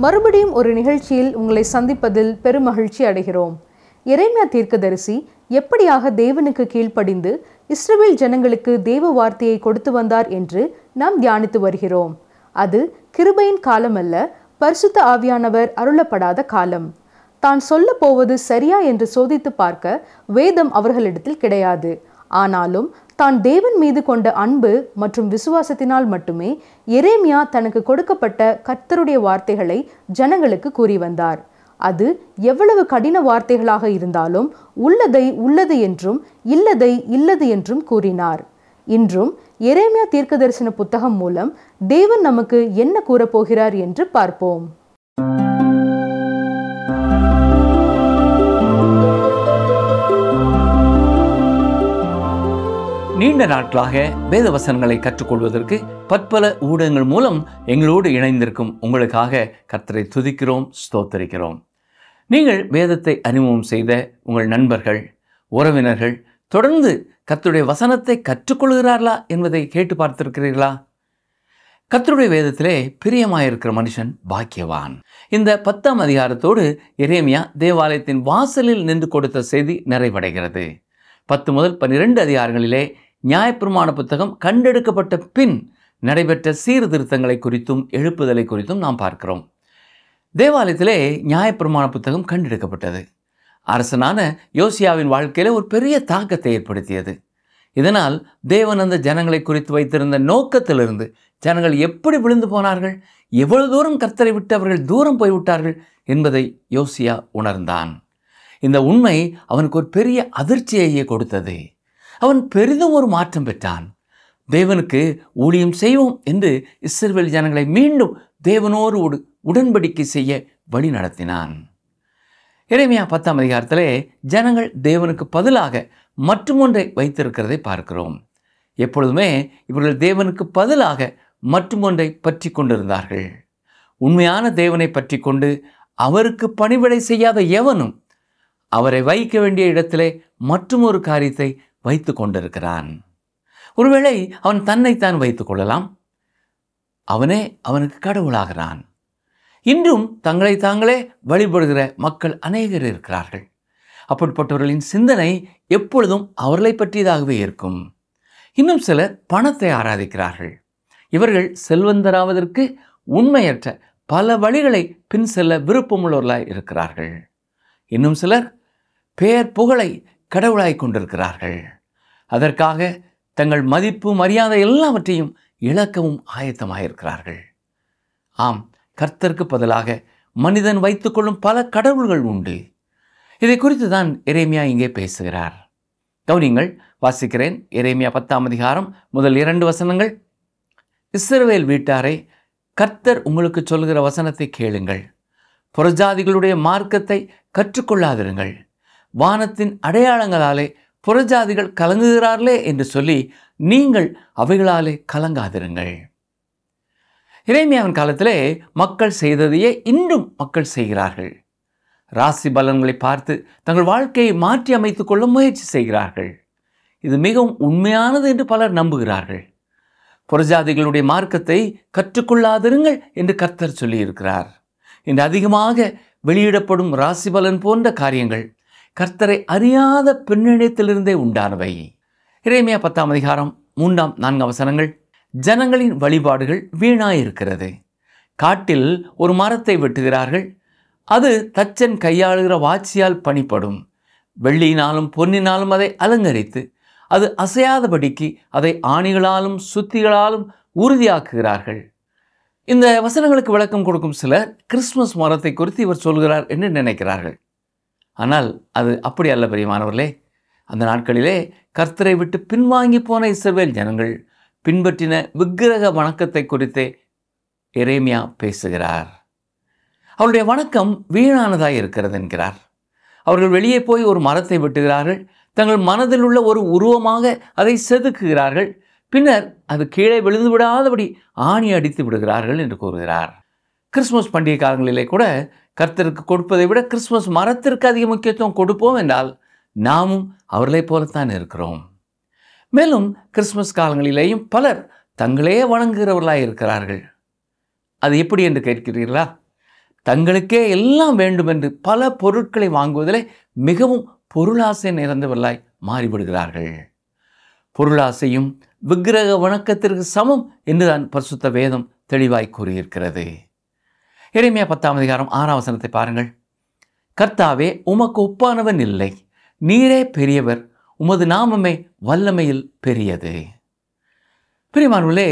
மறுபடியும் ஒரு நிகழ்ச்சியில் உங்களை சந்திப்பதில் பெருமகிழ்ச்சி அடைகிறோம். எரேமியா தீர்க்கதரிசி எப்படியாக தேவனுக்கு கீழ்ப்படிந்து இஸ்ரவேல் ஜனங்களுக்கு தேவ வார்த்தையை கொடுத்து வந்தார் என்று நாம் தியானித்து வருகிறோம். அது கிருபையின் காலம் அல்ல, பரிசுத்த ஆவியானவர் அருளப்படாத காலம். தான் சொல்ல போவது சரியா என்று சோதித்து பார்க்க வேதம் அவர்களிடத்தில் கிடையாது. ஆனாலும் தான் தேவன் மீது கொண்ட அன்பு மற்றும் விசுவாசத்தினால் மட்டுமே எரேமியா தனக்கு கொடுக்கப்பட்ட கர்த்தருடைய வார்த்தைகளை ஜனங்களுக்கு கூறி வந்தார். அது எவ்வளவு கடின வார்த்தைகளாக இருந்தாலும் உள்ளதை உள்ளது என்றும் இல்லதை இல்லது என்றும் கூறினார். இன்றும் எரேமியா தீர்க்கதரிசன புத்தகம் மூலம் தேவன் நமக்கு என்ன கூறப்போகிறார் என்று பார்ப்போம். நீண்ட நாட்களாக வேத வசனங்களை கற்றுக்கொள்வதற்கு பற்பல ஊடகங்கள் மூலம் எங்களோடு இணைந்திருக்கும் உங்களுக்காக கர்த்தரை துதிக்கிறோம், ஸ்தோத்தரிக்கிறோம். நீங்கள் வேதத்தை அறிமுகம் செய்த உங்கள் நண்பர்கள், உறவினர்கள் தொடர்ந்து கர்த்தருடைய வசனத்தை கற்றுக்கொள்கிறார்களா என்பதை கேட்டு பார்த்திருக்கிறீர்களா? கர்த்தருடைய வேதத்திலே பிரியமாயிருக்கிற மனுஷன் பாக்கியவான். இந்த 10ஆம் அதிகாரத்தோடு எரேமியா தேவாலயத்தின் வாசலில் நின்று கொடுத்த செய்தி நிறைவடைகிறது. 10 முதல் 12 அதிகாரங்களிலே நியாயப்பிரமாண புத்தகம் கண்டெடுக்கப்பட்ட பின் நடைபெற்ற சீர்திருத்தங்களை குறித்தும் எழுப்புதலை குறித்தும் நாம் பார்க்கிறோம். தேவாலயத்திலே நியாயப்பிரமாண புத்தகம் கண்டெடுக்கப்பட்டது. அரசனான யோசியாவின் வாழ்க்கையில ஒரு பெரிய தாக்கத்தை ஏற்படுத்தியது. இதனால் தேவன் அந்த ஜனங்களை குறித்து வைத்திருந்த நோக்கத்திலிருந்து ஜனங்கள் எப்படி விழுந்து போனார்கள், எவ்வளவு தூரம் கர்த்தரை விட்டு அவர்கள் தூரம் போய்விட்டார்கள் என்பதை யோசியா உணர்ந்தான். இந்த உண்மை அவனுக்கு ஒரு பெரிய அதிர்ச்சியையே கொடுத்தது. அவன் பெரிதும் ஒரு மாற்றம் பெற்றான். தேவனுக்கு ஊழியம் செய்வோம் என்று இஸ்ரவேல் ஜனங்களை மீண்டும் தேவனோடு உடன்படிக்கை செய்ய வழி நடத்தினான். எரேமியா 10ஆம் அதிகாரத்திலே ஜனங்கள் தேவனுக்கு பதிலாக மற்றுமொன்றை வைத்திருக்கிறதை பார்க்கிறோம். எப்பொழுதுமே இவர்கள் தேவனுக்கு பதிலாக மற்றுமொன்றை பற்றி கொண்டிருந்தார்கள். உண்மையான தேவனை பற்றி கொண்டு அவருக்கு பணிவிடை செய்யாத எவனும் அவரை வைக்க வேண்டிய இடத்திலே மற்றும் ஒரு காரியத்தை வைத்து கொண்டிருக்கிறான். ஒருவேளை அவன் தன்னைத்தான் வைத்துக் கொள்ளலாம். அவனே அவனுக்கு கடவுளாகிறான். இன்றும் தங்களை தாங்களே வழிபடுகிற மக்கள் அநேகர் இருக்கிறார்கள். அப்படிப்பட்டவர்களின் சிந்தனை எப்பொழுதும் அவர்களை பற்றியதாகவே இருக்கும். இன்னும் சிலர் பணத்தை ஆராதிக்கிறார்கள். இவர்கள் செல்வந்தராவதற்கு உண்மையற்ற பல வழிகளை பின் செல்ல விருப்பமுள்ளவர்களாய் இருக்கிறார்கள். இன்னும் சிலர் பேர் புகழை கடவுளாய் கொண்டிருக்கிறார்கள். அதற்காக தங்கள் மதிப்பு மரியாதை எல்லாவற்றையும் இழக்கவும் ஆயத்தமாயிருக்கிறார்கள். ஆம், கர்த்தருக்கு பதிலாக மனிதன் வைத்துக்கொள்ளும் பல கடவுள்கள் உண்டு. இதை குறித்து தான் எரேமியா இங்கே பேசுகிறார். கவனிங்கள், வாசிக்கிறேன். எரேமியா 10ஆம் அதிகாரம் முதல் 2 வசனங்கள். இஸ்ரவேல் வீட்டாரை, கர்த்தர் உங்களுக்கு சொல்கிற வசனத்தை கேளுங்கள். புறஜாதிகளுடைய மார்க்கத்தை கற்றுக்கொள்ளாதிருங்கள். வானத்தின் அடையாளங்களாலே புறஜாதிகள் கலங்குகிறார்களே என்று சொல்லி நீங்கள் அவைகளாலே கலங்காதிருங்கள். எரேமியாவின் காலத்திலே மக்கள் செய்ததையே இன்றும் மக்கள் செய்கிறார்கள். ராசி பலன்களை பார்த்து தங்கள் வாழ்க்கையை மாற்றி அமைத்துக் கொள்ள முயற்சி செய்கிறார்கள். இது மிகவும் உண்மையானது என்று பலர் நம்புகிறார்கள். புறஜாதிகளுடைய மார்க்கத்தை கற்றுக்கொள்ளாதிருங்கள் என்று கர்த்தர் சொல்லியிருக்கிறார். இன்று அதிகமாக வெளியிடப்படும் ராசி பலன் போன்ற காரியங்கள் கர்த்தரை அறியாத பின்னணியத்திலிருந்தே உண்டானவை. எரேமியா 10ஆம் அதிகாரம் 3, 4 வசனங்கள். ஜனங்களின் வழிபாடுகள் வீணாயிருக்கிறது. காட்டில் ஒரு மரத்தை வெட்டுகிறார்கள். அது தச்சன் கையாளுகிற வாட்சியால் பணிப்படும். வெள்ளியினாலும் பொன்னினாலும் அதை அலங்கரித்து அது அசையாதபடிக்கு அதை ஆணிகளாலும் சுத்திகளாலும் உறுதியாக்குகிறார்கள். இந்த வசனங்களுக்கு விளக்கம் கொடுக்கும் சிலர் கிறிஸ்துமஸ் மரத்தை குறித்து இவர் சொல்கிறார் என்று நினைக்கிறார்கள். ஆனால் அது அப்படி அல்ல பிரியமானவர்களே. அந்த நாட்களிலே கர்த்தரை விட்டு பின்வாங்கி போன இஸ்ரவேல் ஜனங்கள் பின்பற்றின விக்கிரக வணக்கத்தை குறித்தே எரேமியா பேசுகிறார். அவருடைய வணக்கம் வீணானதாய் இருக்கிறது என்கிறார். அவர்கள் வெளியே போய் ஒரு மரத்தை வெட்டுகிறார்கள். தங்கள் மனதில் உள்ள ஒரு உருவமாக அதை செதுக்குகிறார்கள். பின்னர் அது கீழே விழுந்து விடாதபடி ஆணி அடித்து விடுகிறார்கள் என்று கூறுகிறார். கிறிஸ்துமஸ் பண்டிகை காலங்களிலே கூட கர்த்தருக்கு கொடுப்பதை விட கிறிஸ்துமஸ் மரத்திற்கு அதிக முக்கியத்துவம் கொடுப்போம் என்றால் நாமும் அவர்களைப் போலத்தான் இருக்கிறோம். மேலும் கிறிஸ்துமஸ் காலங்களிலேயும் பலர் தங்களே வணங்குகிறவர்களாக இருக்கிறார்கள். அது எப்படி என்று கேட்கிறீர்களா? தங்களுக்கே எல்லாம் வேண்டும் என்று பல பொருட்களை வாங்குவதிலே மிகவும் பொருளாசை நிறைந்தவர்களாய் மாறிவிடுகிறார்கள். பொருளாசையும் விக்கிரக வணக்கத்திற்கு சமம் என்றுதான் பரிசுத்த வேதம் தெளிவாய் கூறியிருக்கிறது. எரேமியா 10:6 பாருங்கள். கர்த்தாவே, உமக்கு ஒப்பானவன் இல்லை, நீரே பெரியவர், உமது நாமமே வல்லமையில் பெரியது. பிரியமானவர்களே,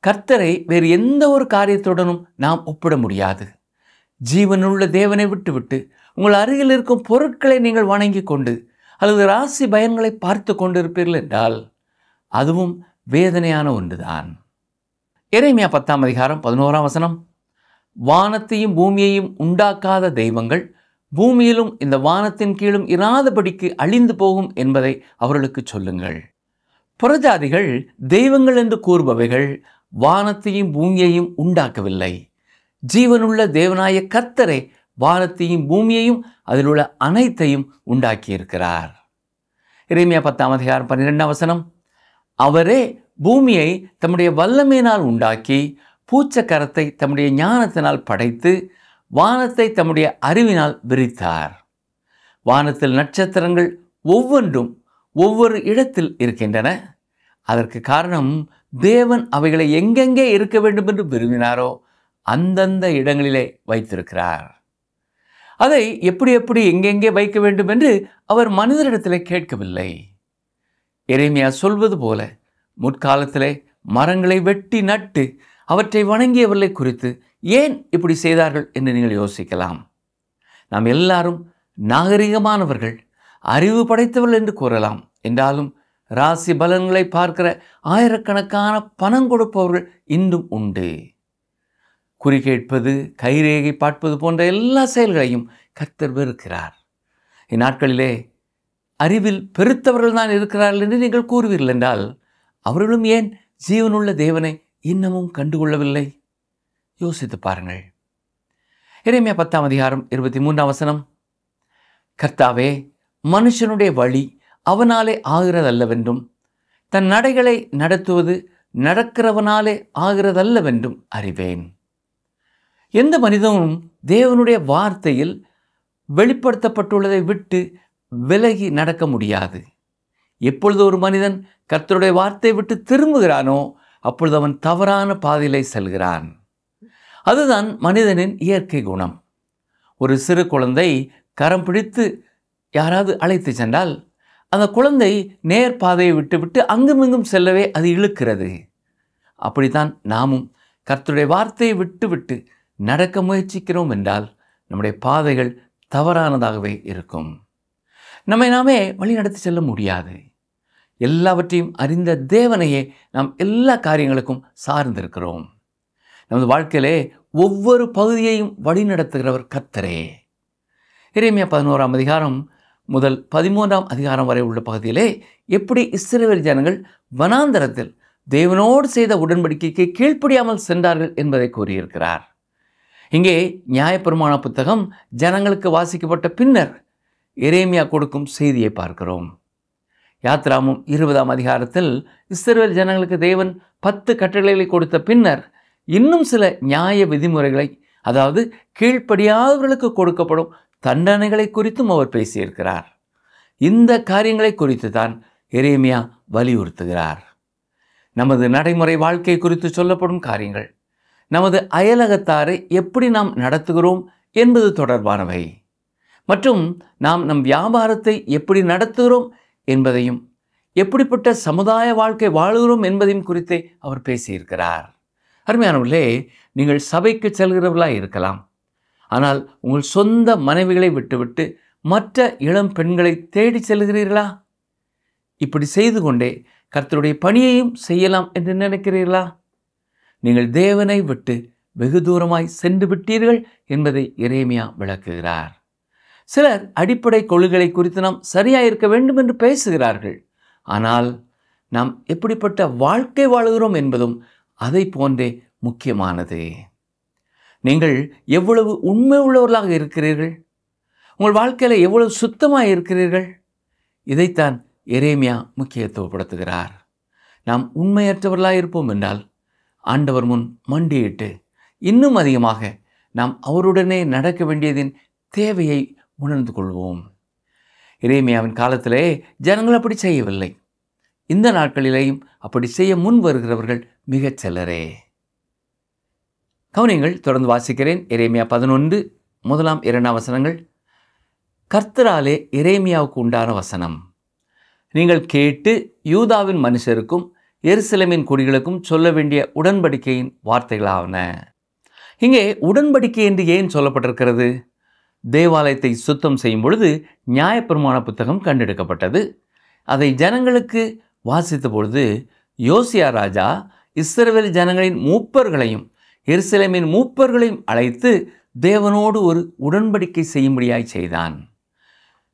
கர்த்தரை வேறு எந்த ஒரு காரியத்துடனும் நாம் ஒப்பிட முடியாது. ஜீவனுள்ள தேவனை விட்டுவிட்டு உங்கள் அருகில் இருக்கும் பொருட்களை நீங்கள் வணங்கி கொண்டு அல்லது ராசி பயன்களை பார்த்து கொண்டிருப்பீர்கள் என்றால் அதுவும் வேதனையான ஒன்றுதான். எரேமியா 10:11 வானத்தையும் பூமியையும் உண்டாக்காத தெய்வங்கள் பூமியிலும் இந்த வானத்தின் கீழும் இராதபடிக்கு அழிந்து போகும் என்பதை அவர்களுக்கு சொல்லுங்கள். புறஜாதிகள் தெய்வங்கள் என்று கூறுபவைகள் வானத்தையும் பூமியையும் உண்டாக்கவில்லை. ஜீவனுள்ள தேவனாய கர்த்தரை வானத்தையும் பூமியையும் அதில் உள்ள அனைத்தையும் உண்டாக்கியிருக்கிறார். எரேமியா 10:12 அவரே பூமியை தம்முடைய வல்லமையினால் உண்டாக்கி பூச்சக்கரத்தை தம்முடைய ஞானத்தினால் படைத்து வானத்தை தம்முடைய அறிவினால் விரித்தார். வானத்தில் நட்சத்திரங்கள் ஒவ்வொன்றும் ஒவ்வொரு இடத்தில் இருக்கின்றன. அதற்கு காரணம் தேவன் அவைகளை எங்கெங்கே இருக்க வேண்டும் என்று விரும்பினாரோ அந்தந்த இடங்களிலே வைத்திருக்கிறார். அதை எப்படி எப்படி எங்கெங்கே வைக்க வேண்டும் என்று அவர் மனிதரிடத்திலே கேட்கவில்லை. எரேமியா சொல்வது போல முற்காலத்திலே மரங்களை வெட்டி நட்டு அவற்றை வணங்கியவர்களை குறித்து ஏன் இப்படி செய்தார்கள் என்று நீங்கள் யோசிக்கலாம். நாம் எல்லாரும் நாகரிகமானவர்கள், அறிவு படைத்தவர்கள் என்று கூறலாம். என்றாலும் ராசி பலன்களை பார்க்கிற ஆயிரக்கணக்கான பணம் கொடுப்பவர்கள் இன்றும் உண்டு. குறி கேட்பது, கைரேகை பார்ப்பது போன்ற எல்லா செயல்களையும் கர்த்தர் வெறுக்கிறார். இந்நாட்களிலே அறிவில் பெருத்தவர்கள் தான் இருக்கிறார்கள் என்று நீங்கள் கூறுவீர்கள் என்றால் அவர்களும் ஏன் ஜீவனுள்ள தேவனை இன்னமும் கண்டுகொள்ளவில்லை? யோசித்து பாருங்கள். எரேமியா 10:23 கர்த்தாவே, மனுஷனுடைய வழி அவனாலே ஆகிறதல்லவென்றும் தன் நடைகளை நடத்துவது நடக்கிறவனாலே ஆகிறதல்லவென்றும் அறிவேன். எந்த மனிதனும் தேவனுடைய வார்த்தையில் வெளிப்படுத்தப்பட்டுள்ளதை விட்டு விலகி நடக்க முடியாது. எப்பொழுது ஒரு மனிதன் கர்த்தருடைய வார்த்தையை விட்டு திரும்புகிறானோ அப்பொழுது அவன் தவறான பாதையிலே செல்கிறான். அதுதான் மனிதனின் இயற்கை குணம். ஒரு சிறு குழந்தை கரம் பிடித்து யாராவது அழைத்து சென்றால் அந்த குழந்தை நேர் பாதையை விட்டுவிட்டு அங்குமிங்கும் செல்லவே அது இழுக்கிறது. அப்படித்தான் நாமும் கர்த்தருடைய வார்த்தையை விட்டுவிட்டு நடக்க முயற்சிக்கிறோம் என்றால் நம்முடைய பாதைகள் தவறானதாகவே இருக்கும். நம்மை நாமே வழிநடத்தி செல்ல முடியாது. எல்லாவற்றையும் அறிந்த தேவனையே நாம் எல்லா காரியங்களுக்கும் சார்ந்திருக்கிறோம். நமது வாழ்க்கையிலே ஒவ்வொரு பகுதியையும் வழிநடத்துகிறவர் கர்த்தரே. எரேமியா 11 முதல் 13 வரை உள்ள பகுதியிலே எப்படி இஸ்ரவேல் ஜனங்கள் வனாந்தரத்தில் தேவனோடு செய்த உடன்படிக்கைக்கு கீழ்ப்படியாமல் சென்றார்கள் என்பதை கூறியிருக்கிறார். இங்கே நியாயப்பிரமாண புத்தகம் ஜனங்களுக்கு வாசிக்கப்பட்ட பின்னர் எரேமியா கொடுக்கும் செய்தியை பார்க்கிறோம். யாத்ராமும் 20 இஸ்ரவேல் ஜனங்களுக்கு தேவன் 10 கட்டளைகளை கொடுத்த பின்னர் இன்னும் சில நியாய விதிமுறைகளை, அதாவது கீழ்ப்படியாதவர்களுக்கு கொடுக்கப்படும் தண்டனைகளை குறித்தும் அவர் பேசியிருக்கிறார். இந்த காரியங்களை குறித்து தான் எரேமியா வலியுறுத்துகிறார். நமது நடைமுறை வாழ்க்கை குறித்து சொல்லப்படும் காரியங்கள், நமது அயலகத்தாரை எப்படி நாம் நடத்துகிறோம் என்பது தொடர்பானவை மற்றும் நாம் நம் வியாபாரத்தை எப்படி நடத்துகிறோம் என்பதையும் எப்படிப்பட்ட சமுதாய வாழ்க்கை வாழுகிறோம் என்பதையும் குறித்தே அவர் பேசியிருக்கிறார். அருமையானவர்களே, நீங்கள் சபைக்கு செல்கிறவர்களாக இருக்கலாம். ஆனால் உங்கள் சொந்த மனைவிகளை விட்டுவிட்டு மற்ற இளம் பெண்களை தேடி செல்கிறீர்களா? இப்படி செய்து கொண்டே கர்த்தருடைய பணியையும் செய்யலாம் என்று நினைக்கிறீர்களா? நீங்கள் தேவனை விட்டு வெகு தூரமாய் சென்று விட்டீர்கள் என்பதை எரேமியா விளக்குகிறார். சிலர் அடிப்படை கொள்கைகளை குறித்து நாம் சரியாக இருக்க வேண்டும் என்று பேசுகிறார்கள். ஆனால் நாம் எப்படிப்பட்ட வாழ்க்கை வாழுகிறோம் என்பதும் அதை போன்றே முக்கியமானது. நீங்கள் எவ்வளவு உண்மை உள்ளவர்களாக இருக்கிறீர்கள்? உங்கள் வாழ்க்கையில் எவ்வளவு சுத்தமாக இருக்கிறீர்கள்? இதைத்தான் எரேமியா முக்கியத்துவப்படுத்துகிறார். நாம் உண்மையற்றவர்களாக இருப்போம் என்றால் ஆண்டவர் முன் மண்டியிட்டு இன்னும் அதிகமாக நாம் அவருடனே நடக்க வேண்டியதின் தேவையை உணர்ந்து கொள்வோம். எரேமியாவின் காலத்திலே ஜனங்கள் அப்படி செய்யவில்லை. இந்த நாட்களிலேயும் அப்படி செய்ய முன் வருகிறவர்கள் மிகச் சிலரே. கவனிங்கள், தொடர்ந்து வாசிக்கிறேன். எரேமியா 11 1 2 வசனங்கள். கர்த்தராலே எரேமியாவுக்கு உண்டான வசனம். நீங்கள் கேட்டு யூதாவின் மனுஷருக்கும் எருசலேமின் குடிகளுக்கும் சொல்ல வேண்டிய உடன்படிக்கையின் வார்த்தைகளாவன. இங்கே உடன்படிக்கை என்று ஏன் சொல்லப்பட்டிருக்கிறது? தேவாலயத்தை சுத்தம் செய்யும் பொழுது நியாயப்பிரமாண புத்தகம் கண்டெடுக்கப்பட்டது. அதை ஜனங்களுக்கு வாசித்த பொழுது யோசியா ராஜா இஸ்ரவேல் ஜனங்களின் மூப்பர்களையும் எருசலேமின் மூப்பர்களையும் அழைத்து தேவனோடு ஒரு உடன்படிக்கை செய்யும்படியாய் செய்தான்.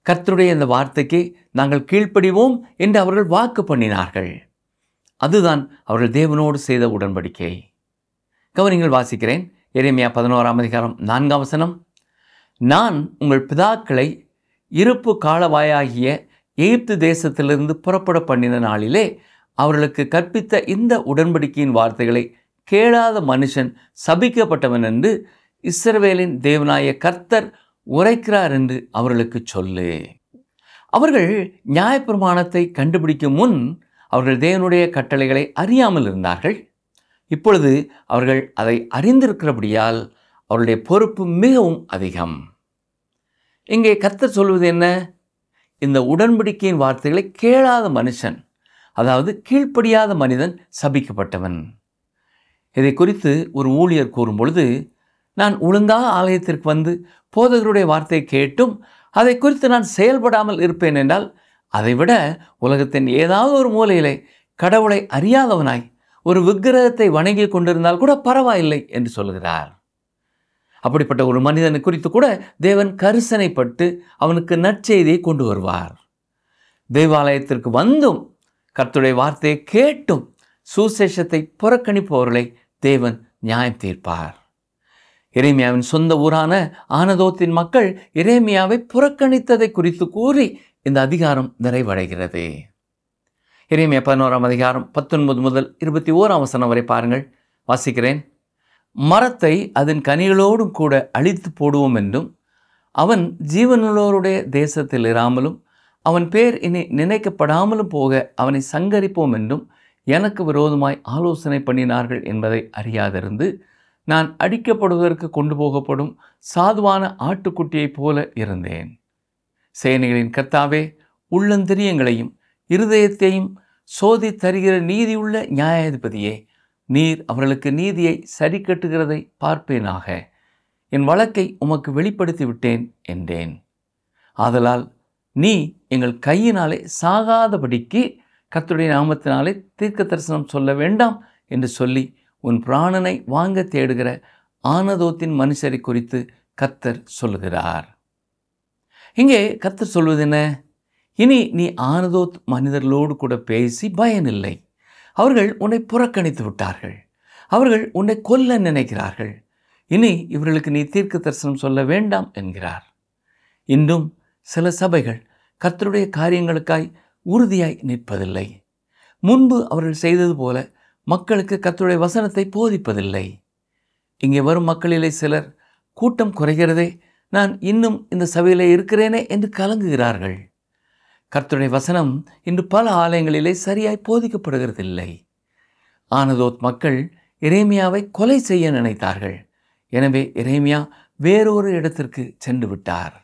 கர்த்தருடைய இந்த வார்த்தைக்கு நாங்கள் கீழ்ப்படிவோம் என்று அவர்கள் வாக்கு பண்ணினார்கள். அதுதான் அவர்கள் தேவனோடு செய்த உடன்படிக்கை. கவனிங்கள், வாசிக்கிறேன். எரேமியா 11 வசனம். நான் உங்கள் பிதாக்களை இருப்பு காலவாயாகிய எகிப்து தேசத்திலிருந்து புறப்பட பண்ணின நாளிலே அவர்களுக்கு கற்பித்த இந்த உடன்படிக்கையின் வார்த்தைகளை கேளாத மனுஷன் சபிக்கப்பட்டவன் என்று இஸ்ரவேலின் தேவனாய கர்த்தர் உரைக்கிறார் என்று அவர்களுக்கு சொல்லு. அவர்கள் நியாயப்பிரமாணத்தை கண்டுபிடிக்கும் முன் அவர்கள் தேவனுடைய கட்டளைகளை அறியாமல் இருந்தார்கள். இப்பொழுது அவர்கள் அதை அறிந்திருக்கிறபடியால் அவருடைய பொறுப்பு மிகவும் அதிகம். இங்கே கர்த்தர் சொல்வது என்ன? இந்த உடன்படிக்கையின் வார்த்தைகளை கேளாத மனுஷன், அதாவது கீழ்ப்படியாத மனிதன் சபிக்கப்பட்டவன். இதை குறித்து ஒரு ஊழியர் கூறும் பொழுது, நான் ஒழுங்காக ஆலயத்திற்கு வந்து போதகருடைய வார்த்தையை கேட்டும் அதை குறித்து நான் செயல்படாமல் இருப்பேன் என்றால், அதைவிட உலகத்தின் ஏதாவது ஒரு மூலையிலே கடவுளை அறியாதவனாய் ஒரு விக்கிரகத்தை வணங்கி கொண்டிருந்தால் கூட பரவாயில்லை என்று சொல்கிறார். அப்படிப்பட்ட ஒரு மனிதனை குறித்து கூட தேவன் கரிசனைப்பட்டு அவனுக்கு நற்செய்தியை கொண்டு வருவார். தேவாலயத்திற்கு வந்தும் கர்த்தருடைய வார்த்தையை கேட்டும் சுசேஷத்தை புறக்கணிப்பவர்களை தேவன் நியாயம் தீர்ப்பார். எரேமியாவின் சொந்த ஊரான ஆனதோத்தின் மக்கள் எரேமியாவை புறக்கணித்ததை குறித்து கூறி இந்த அதிகாரம் நிறைவடைகிறது. எரேமியா 11 19 முதல் 21 வசனம் வரை பாருங்கள். வாசிக்கிறேன். மரத்தை அதன் கனிகளோடும் கூட அழித்து போடுவோம் என்றும், அவன் ஜீவனுள்ளோருடைய தேசத்தில் இராமலும் அவன் பேர் இனி நினைக்கப்படாமலும் போக அவனை சங்கரிப்போம் என்றும் எனக்கு விரோதமாய் ஆலோசனை பண்ணினார்கள் என்பதை அறியாதிருந்து நான் அடிக்கப்படுவதற்கு கொண்டு போகப்படும் சாதுவான ஆட்டுக்குட்டியைப் போல இருந்தேன். சேனைகளின் கர்த்தாவே, உள்ளந்திரியங்களையும் இருதயத்தையும் சோதி தருகிற நீதியுள்ள நியாயாதிபதியே, நீர் அவர்களுக்கு நீதியை சரி கட்டுகிறதை பார்ப்பேனாக. என் வழக்கை உமக்கு வெளிப்படுத்தி விட்டேன் என்றேன். ஆதலால் நீ எங்கள் கையினாலே சாகாதபடிக்கு கர்த்தருடைய நாமத்தினாலே தீர்க்க தரிசனம் சொல்ல வேண்டாம் என்று சொல்லி உன் பிராணனை வாங்க தேடுகிற ஆனதோத்தின் மனுஷரை குறித்து கர்த்தர் சொல்லுகிறார். இங்கே கர்த்தர் சொல்வது என்ன? இனி நீ ஆனதோத் மனிதர்களோடு கூட பேசி பயனில்லை. அவர்கள் உன்னை புறக்கணித்து விட்டார்கள். அவர்கள் உன்னை கொல்ல நினைக்கிறார்கள். இனி இவர்களுக்கு நீ தீர்க்க தரிசனம் சொல்ல வேண்டாம் என்கிறார். இன்றும் சில சபைகள் கர்த்தருடைய காரியங்களுக்காய் உறுதியாய் நிற்பதில்லை. முன்பு அவர்கள் செய்தது போல மக்களுக்கு கர்த்தருடைய வசனத்தை போதிப்பதில்லை. இங்கே வரும் மக்களிலே சிலர் கூட்டம் குறைகிறதே, நான் இன்னும் இந்த சபையிலே இருக்கிறேனே என்று கலங்குகிறார்கள். கர்த்தருடைய வசனம் இன்று பல ஆலயங்களிலே சரியாய் போதிக்கப்படுகிறதில்லை. ஆனதோத் மக்கள் எரேமியாவை கொலை செய்ய நினைத்தார்கள். எனவே எரேமியா வேறொரு இடத்திற்கு சென்று விட்டார்.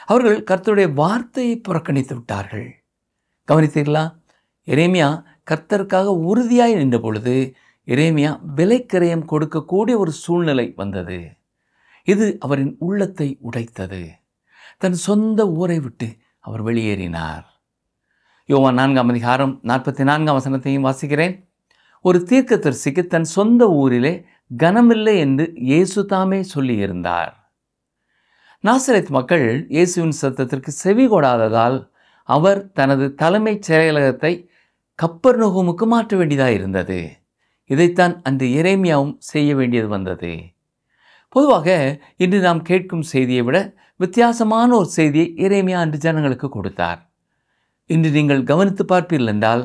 அவர்கள் கர்த்தருடைய வார்த்தையை புறக்கணித்து விட்டார்கள். கவனித்தீர்களா? எரேமியா கர்த்தருக்காக உறுதியாய் நின்ற பொழுது எரேமியா விலைக்கிரயம் கொடுக்கக்கூடிய ஒரு சூழ்நிலை வந்தது. இது அவரின் உள்ளத்தை உடைத்தது. தன் சொந்த ஊரை விட்டு அவர் வெளியேறினார். யோவான் 4 44 வசனத்தையும் வாசிக்கிறேன். ஒரு தீர்க்கதரிசிக்கு தன் சொந்த ஊரிலே கனமில்லை என்று இயேசு தாமே சொல்லியிருந்தார். நாசரேத் மக்கள் இயேசுவின் சத்தத்திற்கு செவி கொடாததால் அவர் தனது தலைமைச் செயலகத்தை கப்பர்நகூமுக்கு மாற்ற வேண்டியதாக இருந்தது. இதைத்தான் அன்று எரேமியாவும் செய்ய வேண்டியது வந்தது. பொதுவாக இன்று நாம் கேட்கும் செய்தியை விட வித்தியாசமான ஒரு செய்தியை எரேமியா அன்று ஜனங்களுக்கு கொடுத்தார். இன்று நீங்கள் கவனித்து பார்ப்பீர்கள் என்றால்,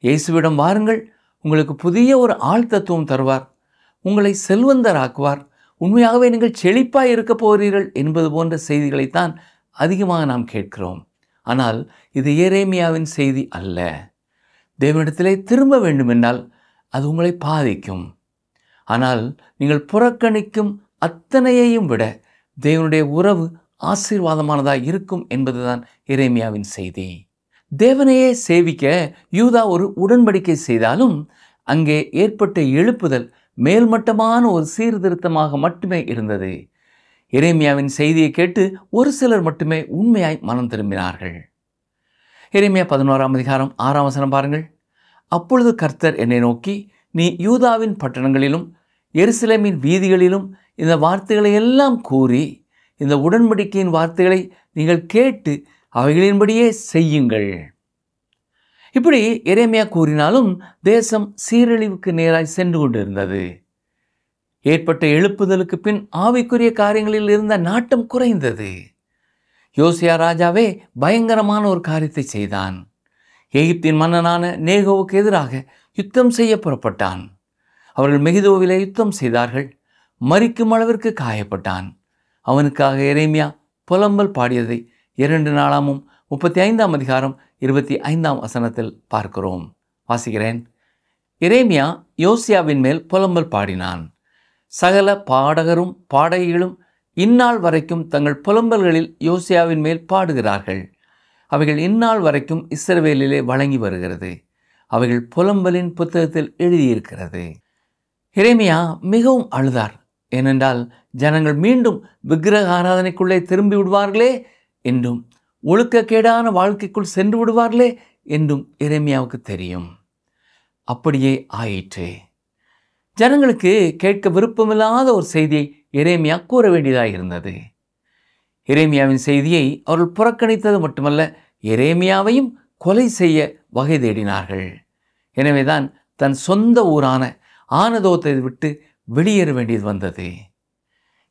இயேசுவிடம் வாருங்கள், உங்களுக்கு புதிய ஒரு ஆள் தத்துவம் தருவார், உங்களை செல்வந்தராக்குவார், உண்மையாகவே நீங்கள் செழிப்பாய் இருக்க போகிறீர்கள் என்பது போன்ற செய்திகளைத்தான் அதிகமாக நாம் கேட்கிறோம். ஆனால் இது எரேமியாவின் செய்தி அல்ல. தேவனிடத்திலே திரும்ப வேண்டுமென்றால் அது உங்களை பாதிக்கும். ஆனால் நீங்கள் புறக்கணிக்கும் அத்தனையையும் விட தேவனுடைய உறவு ஆசீர்வாதமானதாக இருக்கும் என்பதுதான் எரேமியாவின் செய்தி. தேவனையே சேவிக்க யூதா ஒரு உடன்படிக்கை செய்தாலும் அங்கே ஏற்பட்ட எழுப்புதல் மேல்மட்டமான ஒரு சீர்திருத்தமாக மட்டுமே இருந்தது. எரேமியாவின் செய்தியை கேட்டு ஒரு சிலர் மட்டுமே உண்மையாய் மனம் திரும்பினார்கள். எரேமியா 11ஆம் அதிகாரம் 6ஆம் வசனம் பாருங்கள். அப்பொழுது கர்த்தர் என்னை நோக்கி, நீ யூதாவின் பட்டணங்களிலும் எருசலேமின் வீதிகளிலும் இந்த வார்த்தைகளை எல்லாம் கூறி இந்த உடன்படிக்கையின் வார்த்தைகளை நீங்கள் கேட்டு அவைகளின்படியே செய்யுங்கள். இப்படி எரேமியா கூறினாலும் தேசம் சீரழிவுக்கு நேராய் சென்று கொண்டிருந்தது. ஏற்பட்ட எழுப்புதலுக்கு பின் ஆவிக்குரிய காரியங்களில் இருந்த நாட்டம் குறைந்தது. யோசியா ராஜாவே பயங்கரமான ஒரு காரியத்தை செய்தான். எகிப்தின் மன்னனான நேகோவுக்கு எதிராக யுத்தம் செய்ய புறப்பட்டான். அவர்கள் மெகிதோவிலே யுத்தம் செய்தார்கள். மரிக்கும் அளவிற்கு காயப்பட்டான். அவனுக்காக எரேமியா புலம்பல் பாடியதை 2 நாளாமும் 35ஆம் அதிகாரம் 25ஆம் வசனத்தில் பார்க்கிறோம். வாசிக்கிறேன். எரேமியா யோசியாவின் மேல் புலம்பல் பாடினான். சகல பாடகரும் பாடகிகளும் இந்நாள் வரைக்கும் தங்கள் புலம்பல்களில் யோசியாவின் மேல் பாடுகிறார்கள். அவைகள் இந்நாள் வரைக்கும் இஸ்ரவேலிலே வழங்கி வருகிறது. அவைகள் புலம்பலின் புத்தகத்தில் எழுதியிருக்கிறது. எரேமியா மிகவும் அழுதார். ஏனென்றால் ஜனங்கள் மீண்டும் விக்கிரக ஆராதனைக்குள்ளே திரும்பி விடுவார்களே என்றும் ஒழுக்கக்கேடான வாழ்க்கைக்குள் சென்று விடுவார்களே என்றும் எரேமியாவுக்கு தெரியும். அப்படியே ஆயிற்று. ஜனங்களுக்கு கேட்க விருப்பமில்லாத ஒரு செய்தியை எரேமியா கூற வேண்டியதாக இருந்தது. எரேமியாவின் செய்தியை அவர்கள் புறக்கணித்தது மட்டுமல்ல, எரேமியாவையும் கொலை செய்ய வகை தேடினார்கள். எனவேதான் தன் சொந்த ஊரான ஆனதோத்தை விட்டு வெளியேற வேண்டியது வந்தது.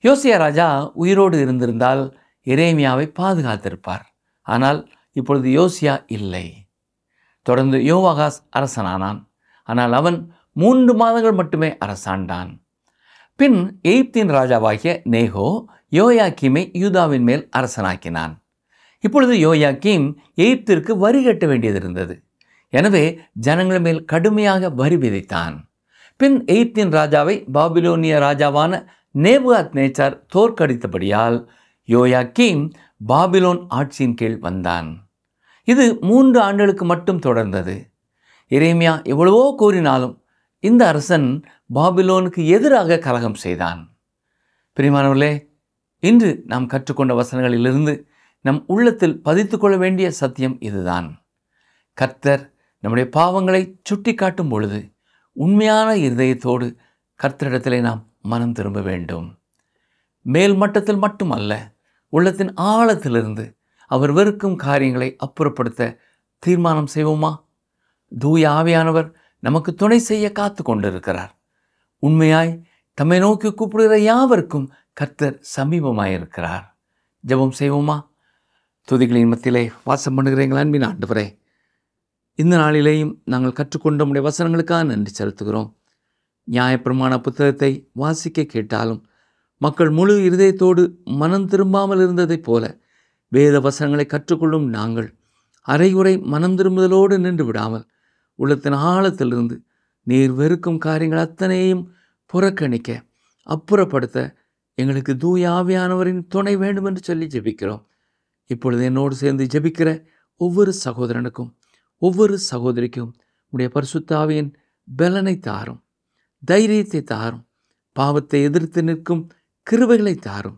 யோசியா ராஜா உயிரோடு இருந்திருந்தால் எரேமியாவை பாதுகாத்திருப்பார். ஆனால் இப்பொழுது யோசியா இல்லை. தொடர்ந்து யோவாகாஸ் அரசனானான். ஆனால் அவன் 3 மாதங்கள் மட்டுமே அரசாண்டான். பின் எகிப்தின் ராஜாவாகிய நேகோ யோயாக்கீமை யூதாவின் மேல் அரசனாக்கினான். இப்பொழுது யோயாக்கீம் எகிப்திற்கு வரி கட்ட வேண்டியது இருந்தது. எனவே ஜனங்கள் மேல் கடுமையாக வரி விதித்தான். பின் எகிப்தின் ராஜாவை பாபிலோனிய ராஜாவான நேபுகாத்நேச்சார் தோற்கடித்தபடியால் யோயாக்கீம் பாபிலோன் ஆட்சியின் கீழ் வந்தான். இது 3 ஆண்டுகளுக்கு மட்டும் தொடர்ந்தது. எரேமியா எவ்வளவோ கூறினாலும் இந்த அரசன் பாபிலோனுக்கு எதிராக கலகம் செய்தான். பிரியமானவர்களே, இன்று நாம் கற்றுக்கொண்ட வசனங்களிலிருந்து நம் உள்ளத்தில் பதித்து கொள்ள வேண்டிய சத்தியம் இதுதான். கர்த்தர் நம்முடைய பாவங்களை சுட்டி காட்டும் பொழுது உண்மையான இருதயத்தோடு கர்த்தரிடத்திலே நாம் மனம் திரும்ப வேண்டும். மேல் மட்டத்தில் மட்டுமல்ல, உள்ளத்தின் ஆழத்திலிருந்து அவர் வெறுக்கும் காரியங்களை அப்புறப்படுத்த தீர்மானம் செய்வோமா? தூய ஆவியானவர் நமக்கு துணை செய்ய காத்து கொண்டிருக்கிறார். உண்மையாய் தம்மை நோக்கி கூப்பிடுகிற யாவருக்கும் கர்த்தர் சமீபமாயிருக்கிறார். ஜெபம் செய்வோமா? துதிகளின் மத்தியிலே வாசம் பண்ணுகிற எங்கள் அன்பின் ஆண்டவரே, இந்த நாளிலேயும் நாங்கள் கற்றுக்கொண்ட நம்முடைய வசனங்களுக்காக நன்றி செலுத்துகிறோம். நியாயப்பிரமாண புத்தகத்தை வாசிக்க கேட்டாலும் மக்கள் முழு இருதயத்தோடு மனம் திரும்பாமல் இருந்ததைப் போல வேத வசனங்களை கற்றுக்கொள்ளும் நாங்கள் அரைகுறை மனம் திரும்புதலோடு நின்று விடாமல் உள்ளத்தின் ஆழத்திலிருந்து நீர் வெறுக்கும் காரியங்கள் அத்தனையும் புறக்கணிக்க அப்புறப்படுத்த எங்களுக்கு தூய ஆவியானவரின் துணை வேண்டும் என்று சொல்லி ஜெபிக்கிறோம். இப்பொழுது என்னோடு சேர்ந்து ஜெபிக்கிற ஒவ்வொரு சகோதரனுக்கும் ஒவ்வொரு சகோதரிக்கும் உடைய பரிசுத்த ஆவியின் பலனை தாரும், தைரியத்தை தாரும், பாவத்தை எதிர்த்து நிற்கும் கிருபைகளை தாரும்.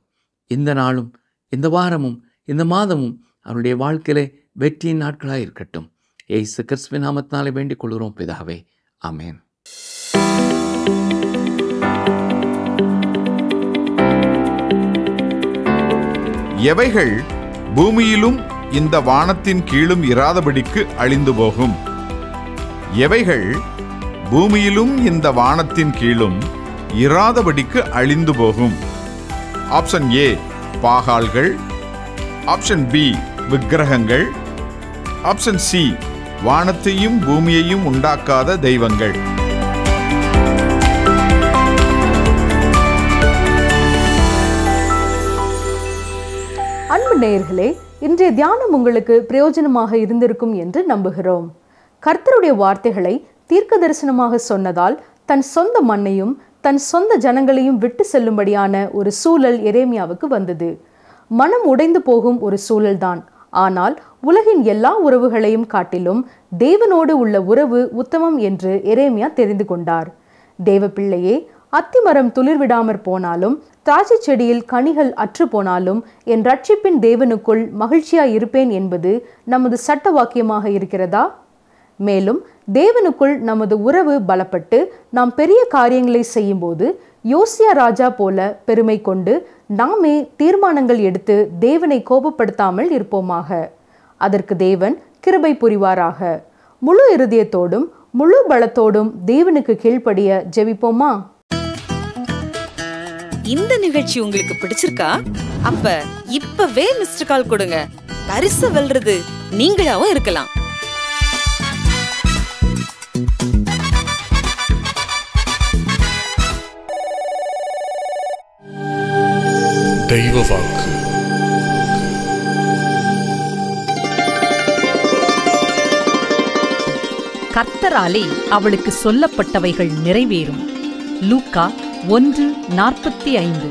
இந்த நாளும் இந்த வாரமும் இந்த மாதமும் அவருடைய வாழ்க்கையிலே வெற்றியின் நாட்களாக இருக்கட்டும். இயேசு கிறிஸ்துவின் நாமத்தினாலே வேண்டிக் கொள்கிறோம் பிதாவே, ஆமென். எவைகள் பூமியிலும் இந்த வானத்தின் கீழும் இராதபடிக்கு அழிந்து போகும்? எவைகள் பூமியிலும் இந்த வானத்தின் கீழும் இராதபடிக்கு அழிந்து போகும்? ஆப்ஷன் ஏ பாகால்கள், ஆப்ஷன் பி விக்கிரகங்கள், ஆப்ஷன் சி வானத்தையும் பூமியையும் உண்டாக்காத தெய்வங்கள். நேயர்களே, இன்றைய தியானம் உங்களுக்கு பிரயோஜனமாக இருந்திருக்கும் என்று நம்புகிறோம். கர்த்தருடைய வார்த்தைகளை தீர்க்க தரிசனமாக சொன்னதால் தன் சொந்த மண்ணையும் தன் சொந்த ஜனங்களையும் விட்டு செல்லும்படியான ஒரு சூழல் எரேமியாவுக்கு வந்தது. மனம் உடைந்து போகும் ஒரு சூழல்தான். ஆனால் உலகின் எல்லா உறவுகளையும் காட்டிலும் தேவனோடு உள்ள உறவு உத்தமம் என்று எரேமியா தெரிந்து கொண்டார். தேவ பிள்ளையே, அத்திமரம் துளிர்விடாமற் போனாலும் திராட்சை செடியில் கனிகள் அற்று போனாலும் என் ரட்சிப்பின் தேவனுக்குள் மகிழ்ச்சியாய் இருப்பேன் என்பது நமது சட்ட வாக்கியமாக இருக்கிறதா? மேலும் தேவனுக்குள் நமது உறவு பலப்பட்டு நாம் பெரிய காரியங்களை செய்யும்போது யோசியா ராஜா போல பெருமை கொண்டு நாமே தீர்மானங்கள் எடுத்து தேவனை கோபப்படுத்தாமல் இருப்போமாக. அதற்கு தேவன் கிருபை புரிவாராக. முழு இருதயத்தோடும் முழு பலத்தோடும் தேவனுக்கு கீழ்ப்படிய ஜெபிப்போமா? இந்த நிகழ்ச்சி உங்களுக்கு பிடிச்சிருக்கா? அப்ப இப்பவே மிஸ்டர் கால் கொடுங்க. பரிசு வெல்றது நீங்களாவும் இருக்கலாம். தெய்வ வாக்கு. கர்த்தராலே அவளுக்கு சொல்லப்பட்டவைகள் நிறைவேறும். லூக்கா 1:45.